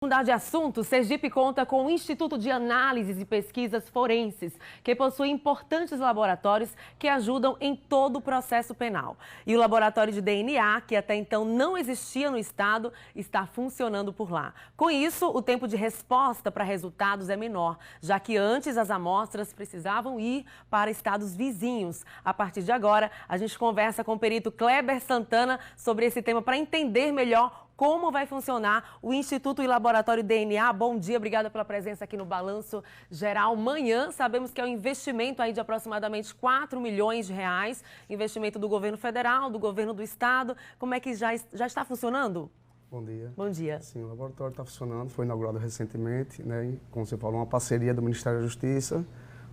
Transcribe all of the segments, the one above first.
Mudar de assunto, Sergipe conta com o Instituto de Análises e Pesquisas Forenses, que possui importantes laboratórios que ajudam em todo o processo penal. E o laboratório de DNA, que até então não existia no estado, está funcionando por lá. Com isso, o tempo de resposta para resultados é menor, já que antes as amostras precisavam ir para estados vizinhos. A partir de agora, a gente conversa com o perito Kleber Santana sobre esse tema para entender melhor como vai funcionar o Instituto e Laboratório DNA. Bom dia, obrigada pela presença aqui no Balanço Geral Manhã. Sabemos que é um investimento aí de aproximadamente 4 milhões de reais, investimento do governo federal, do governo do estado. Como é que já está funcionando? Bom dia. Bom dia. Sim, o laboratório está funcionando, foi inaugurado recentemente, né? Como você falou, uma parceria do Ministério da Justiça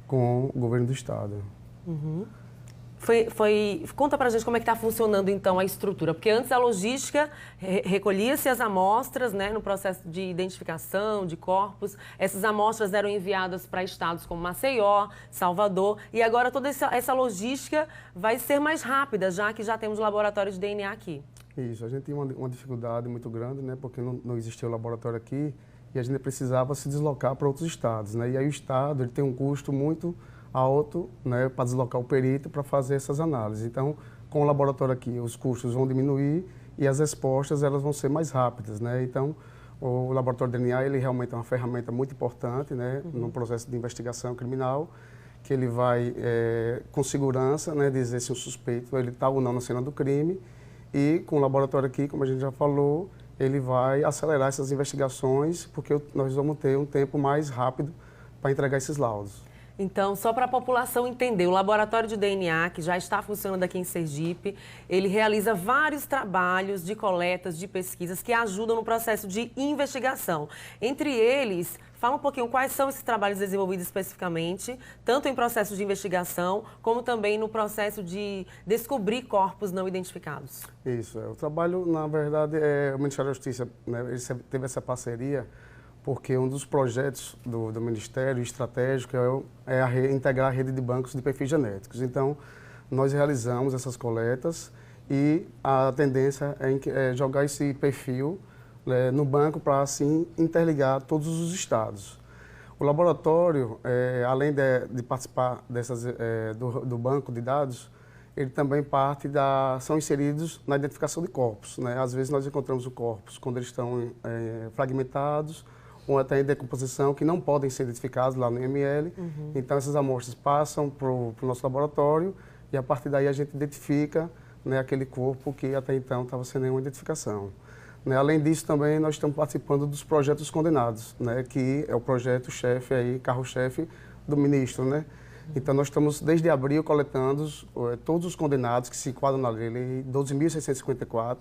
com o governo do estado. Conta pra gente como é que está funcionando então a estrutura, porque antes a logística recolhia-se as amostras, né, no processo de identificação de corpos, essas amostras eram enviadas para estados como Maceió, Salvador, e agora toda essa logística vai ser mais rápida, já que já temos laboratórios de DNA aqui. Isso, a gente tinha uma dificuldade muito grande, né, porque não existia o laboratório aqui e a gente precisava se deslocar para outros estados, né, e aí o estado ele tem um custo muito alto, né, para deslocar o perito para fazer essas análises. Então, com o laboratório aqui, os custos vão diminuir e as respostas elas vão ser mais rápidas, né? Então, o laboratório de DNA ele realmente é uma ferramenta muito importante, né, no processo de investigação criminal, que ele vai com segurança, né, dizer se o suspeito ele está ou não na cena do crime, e com o laboratório aqui, como a gente já falou, ele vai acelerar essas investigações, porque nós vamos ter um tempo mais rápido para entregar esses laudos. Então, só para a população entender, o laboratório de DNA, que já está funcionando aqui em Sergipe, ele realiza vários trabalhos de coletas, de pesquisas que ajudam no processo de investigação. Entre eles, fala um pouquinho quais são esses trabalhos desenvolvidos especificamente, tanto em processo de investigação, como também no processo de descobrir corpos não identificados. Isso, o trabalho, na verdade, o Ministério da Justiça, né, ele teve essa parceria porque um dos projetos do Ministério estratégico é integrar a rede de bancos de perfis genéticos. Então, nós realizamos essas coletas e a tendência é jogar esse perfil no banco para, assim, interligar todos os estados. O laboratório, além de participar do banco de dados, ele também são inseridos na identificação de corpos, né? Às vezes nós encontramos os corpos quando eles estão fragmentados, ou até em decomposição, que não podem ser identificados lá no IML. Então, essas amostras passam para o nosso laboratório e, a partir daí, a gente identifica, né, aquele corpo que até então estava sem nenhuma identificação. Né, além disso, também nós estamos participando dos projetos condenados, né, que é o projeto-chefe, aí, carro-chefe do ministro. Né? Então, nós estamos, desde abril, coletando todos os condenados que se enquadram na lei 12.654,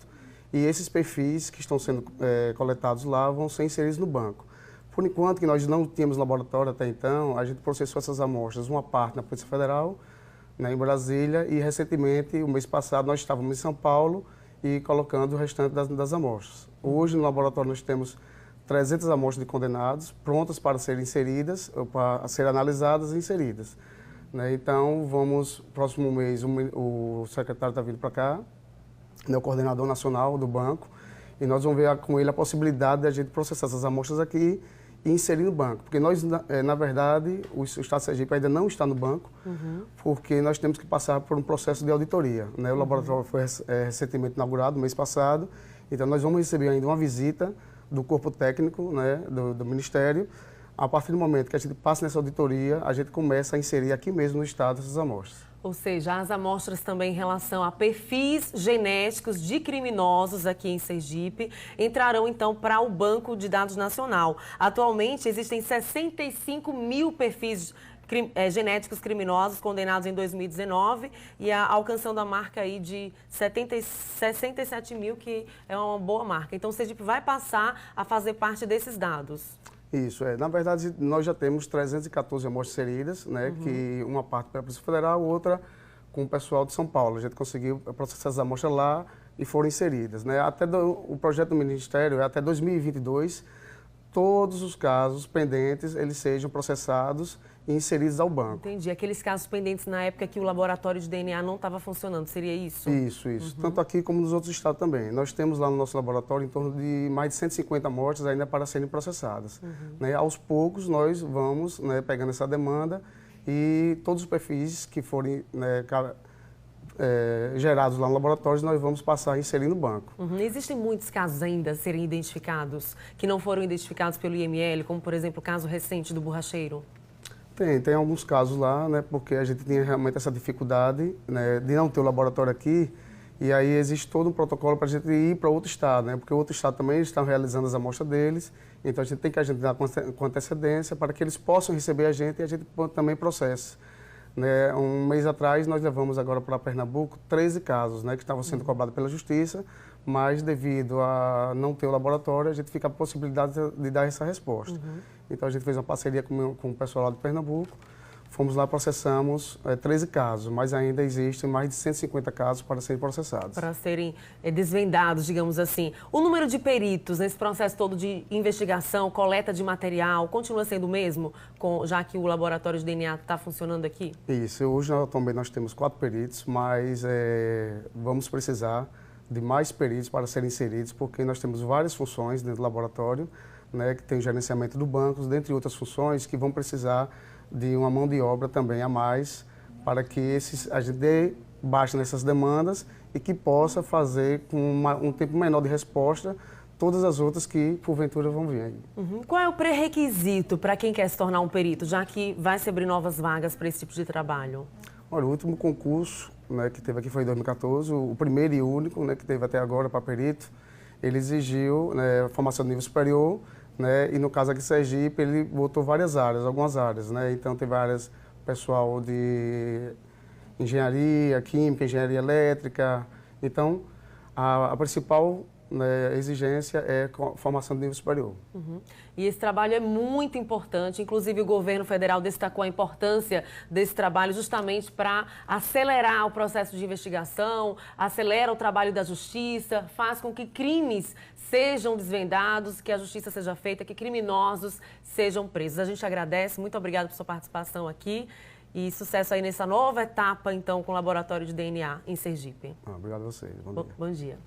e esses perfis que estão sendo coletados lá vão ser inseridos no banco. Por enquanto que nós não tínhamos laboratório até então, a gente processou essas amostras, uma parte na Polícia Federal, né, em Brasília, e recentemente, o mês passado, nós estávamos em São Paulo e colocando o restante das amostras. Hoje, no laboratório, nós temos 300 amostras de condenados prontas para serem inseridas, para serem analisadas e inseridas. Né, então, próximo mês, o secretário está vindo para cá, né, o coordenador nacional do banco, e nós vamos ver com ele a possibilidade de a gente processar essas amostras aqui e inserir no banco. Porque nós, na verdade, o Estado de Sergipe ainda não está no banco, porque nós temos que passar por um processo de auditoria. Né? O laboratório foi recentemente inaugurado, mês passado, então nós vamos receber ainda uma visita do corpo técnico, né, do Ministério. A partir do momento que a gente passa nessa auditoria, a gente começa a inserir aqui mesmo no Estado essas amostras. Ou seja, as amostras também em relação a perfis genéticos de criminosos aqui em Sergipe entrarão então para o Banco de Dados Nacional. Atualmente existem 65 mil perfis genéticos criminosos condenados em 2019 e alcançando a marca aí de 67 mil, que é uma boa marca. Então o Sergipe vai passar a fazer parte desses dados. Isso, na verdade, nós já temos 314 amostras inseridas, né, que uma parte pela Polícia Federal, outra com o pessoal de São Paulo. A gente conseguiu processar as amostras lá e foram inseridas. Né. O projeto do Ministério é até 2022 todos os casos pendentes eles sejam processados e inseridos ao banco. Entendi. Aqueles casos pendentes na época que o laboratório de DNA não estava funcionando, seria isso? Isso. Tanto aqui como nos outros estados também. Nós temos lá no nosso laboratório em torno de mais de 150 mortes ainda para serem processadas. Né? Aos poucos nós vamos, né, pegando essa demanda e todos os perfis que forem, né, gerados lá no laboratório, nós vamos passar a inserir no banco. Existem muitos casos ainda a serem identificados, que não foram identificados pelo IML, como, por exemplo, o caso recente do borracheiro? Tem alguns casos lá, né, porque a gente tinha realmente essa dificuldade, né, de não ter o laboratório aqui, e aí existe todo um protocolo para a gente ir para outro estado, né, porque o outro estado também estão realizando as amostras deles, então a gente tem que agendar com antecedência para que eles possam receber a gente e a gente também processe. Né, um mês atrás nós levamos agora para Pernambuco 13 casos, né, que estavam sendo cobrados pela Justiça, mas devido a não ter o laboratório, a gente fica a possibilidade de dar essa resposta. Então a gente fez uma parceria com o pessoal lá de Pernambuco, fomos lá, processamos 13 casos, mas ainda existem mais de 150 casos para serem processados. Para serem desvendados, digamos assim. O número de peritos nesse processo todo de investigação, coleta de material, continua sendo o mesmo, já que o laboratório de DNA está funcionando aqui? Isso. Hoje também nós temos 4 peritos, mas vamos precisar de mais peritos para serem inseridos, porque nós temos várias funções dentro do laboratório, né, que tem o gerenciamento do banco, dentre outras funções que vão precisar de uma mão de obra também a mais, para que a gente dê baixa nessas demandas e que possa fazer com um tempo menor de resposta todas as outras que porventura vão vir aí. Qual é o pré-requisito para quem quer se tornar um perito, já que vai se abrir novas vagas para esse tipo de trabalho? Olha, o último concurso, né, que teve aqui foi em 2014, o primeiro e único, né, que teve até agora para perito, ele exigiu, né, formação de nível superior, né, e no caso aqui em Sergipe ele botou várias áreas, algumas áreas, né, então teve áreas pessoal de engenharia química, engenharia elétrica, então a principal, né, exigência é formação de nível superior. E esse trabalho é muito importante, inclusive o governo federal destacou a importância desse trabalho justamente para acelerar o processo de investigação, acelera o trabalho da justiça, faz com que crimes sejam desvendados, que a justiça seja feita, que criminosos sejam presos. A gente agradece, muito obrigada por sua participação aqui e sucesso aí nessa nova etapa, então, com o Laboratório de DNA em Sergipe. Obrigado a vocês. Bom dia.